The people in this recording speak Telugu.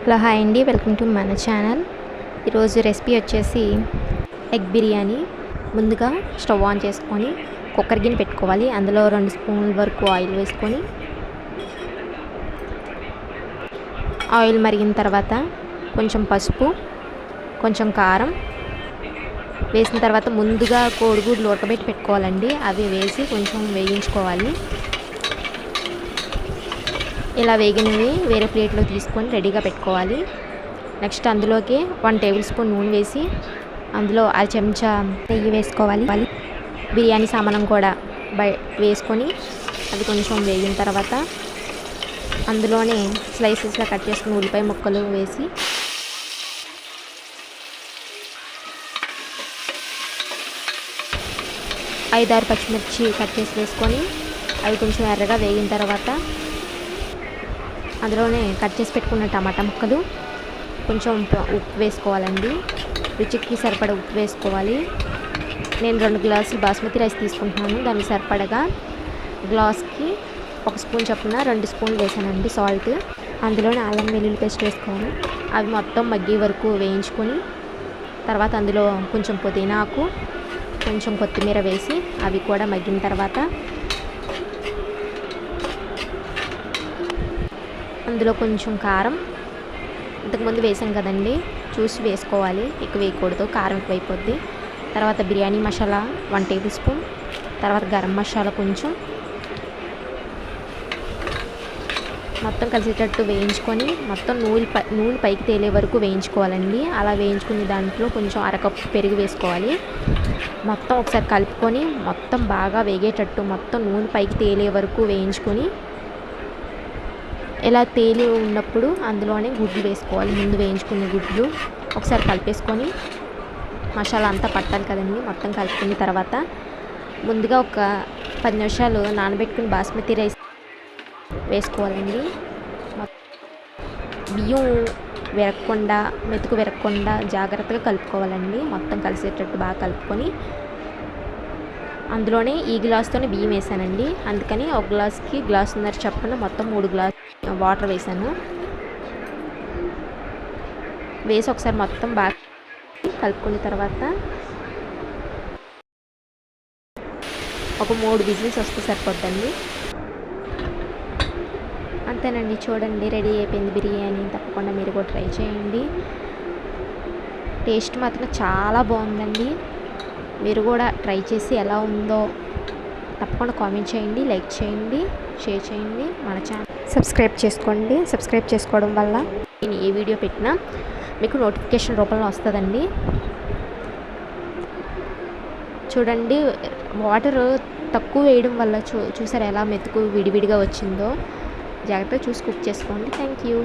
హలో హాయ్ అండి, వెల్కమ్ టు మన ఛానల్. ఈరోజు రెసిపీ వచ్చేసి ఎగ్ బిర్యానీ. ముందుగా స్టవ్ ఆన్ చేసుకొని కుక్కర్ గిన్నె పెట్టుకోవాలి. అందులో 2 స్పూన్ల వరకు ఆయిల్ వేసుకొని ఆయిల్ మరిగిన తర్వాత కొంచెం పసుపు, కొంచెం కారం వేసిన తర్వాత ముందుగా కోడిగుడ్లు ఉడకబెట్టి పెట్టుకోవాలండి. అవి వేసి కొంచెం వేగించుకోవాలి. ఇలా వేగినవి వేరే ప్లేట్లో తీసుకొని రెడీగా పెట్టుకోవాలి. నెక్స్ట్ అందులోకి 1 టేబుల్ స్పూన్ నూనె వేసి అందులో 1 చెంచా నెయ్యి వేసుకోవాలి. బిర్యానీ సామానం కూడా వేసుకొని అది కొంచెం వేగిన తర్వాత అందులోనే స్లైసెస్గా కట్ చేసుకుని ఉల్లిపాయ ముక్కలు వేసి ఐదారు పచ్చిమిర్చి కట్ చేసి వేసుకొని అవి కొంచెం ఎర్రగా వేగిన తర్వాత అందులోనే కట్ చేసి పెట్టుకున్న టమాటా ముక్కలు, కొంచెం ఉప్పు వేసుకోవాలండి. రుచికి సరిపడ ఉప్పు వేసుకోవాలి. నేను 2 గ్లాసులు బాస్మతి రైస్ తీసుకుంటున్నాను. దానికి సరిపడగా గ్లాస్కి 1 స్పూన్ చొప్పున 2 స్పూన్లు వేసానండి సాల్ట్. అందులోనే అల్లం వెల్లుల్లి పేస్ట్ వేసుకోవాలి. అవి మొత్తం మగ్గే వరకు వేయించుకొని తర్వాత అందులో కొంచెం పుదీనాకు, కొంచెం కొత్తిమీర వేసి అవి కూడా మగ్గిన తర్వాత అందులో కొంచెం కారం, ఇంతకుముందు వేసాం కదండి, చూసి వేసుకోవాలి. ఎక్కువ వేయకూడదు, కారం ఎక్కువైపోద్ది. తర్వాత బిర్యానీ మసాలా 1 టేబుల్ స్పూన్, తర్వాత గరం మసాలా కొంచెం, మొత్తం కలిసేటట్టు వేయించుకొని మొత్తం నూనె పైకి తేలే వరకు వేయించుకోవాలండి. అలా వేయించుకుని దాంట్లో కొంచెం అరకప్పు పెరుగు వేసుకోవాలి. మొత్తం ఒకసారి కలుపుకొని మొత్తం బాగా వేగేటట్టు మొత్తం నూనె పైకి తేలే వరకు వేయించుకొని ఇలా తేలి ఉన్నప్పుడు అందులోనే గుడ్లు వేసుకోవాలి. ముందు వేయించుకున్న గుడ్లు ఒకసారి కలిపేసుకొని మసాలా అంతా పట్టాలి కదండి. మొత్తం కలుపుకున్న తర్వాత ముందుగా ఒక 10 నిమిషాలు నానబెట్టుకుని బాస్మతి రైస్ వేసుకోవాలండి. బియ్యం విరగకుండా, మెతుకు విరగకుండా జాగ్రత్తగా కలుపుకోవాలండి. మొత్తం కలిసేటట్టు బాగా కలుపుకొని అందులోనే ఈ గ్లాస్తోనే బియ్యం వేసానండి. అందుకని ఒక గ్లాస్కి గ్లాసున్నర చొప్పున మొత్తం 3 గ్లాస్ వాటర్ వేసాను. వేసి ఒకసారి మొత్తం బాగా కలుపుకున్న తర్వాత ఒక 3 విజిల్స్ వస్తే సరిపోద్దండి. అంతేనండి, చూడండి రెడీ అయిపోయింది బిర్యానీ. తప్పకుండా మీరు కూడా ట్రై చేయండి. టేస్ట్ మాత్రం చాలా బాగుందండి. మీరు కూడా ట్రై చేసి ఎలా ఉందో తప్పకుండా కామెంట్ చేయండి, లైక్ చేయండి, షేర్ చేయండి. మన ఛానల్ సబ్స్క్రైబ్ చేసుకోండి. సబ్స్క్రైబ్ చేసుకోవడం వల్ల నేను ఏ వీడియో పెట్టినా మీకు నోటిఫికేషన్ రూపంలో వస్తుందండి. చూడండి, వాటర్ తక్కువ వేయడం వల్ల చూసారు ఎలా మెతుకు విడివిడిగా వచ్చిందో. జాగ్రత్తగా చూసి కుక్ చేసుకోండి. Thank you.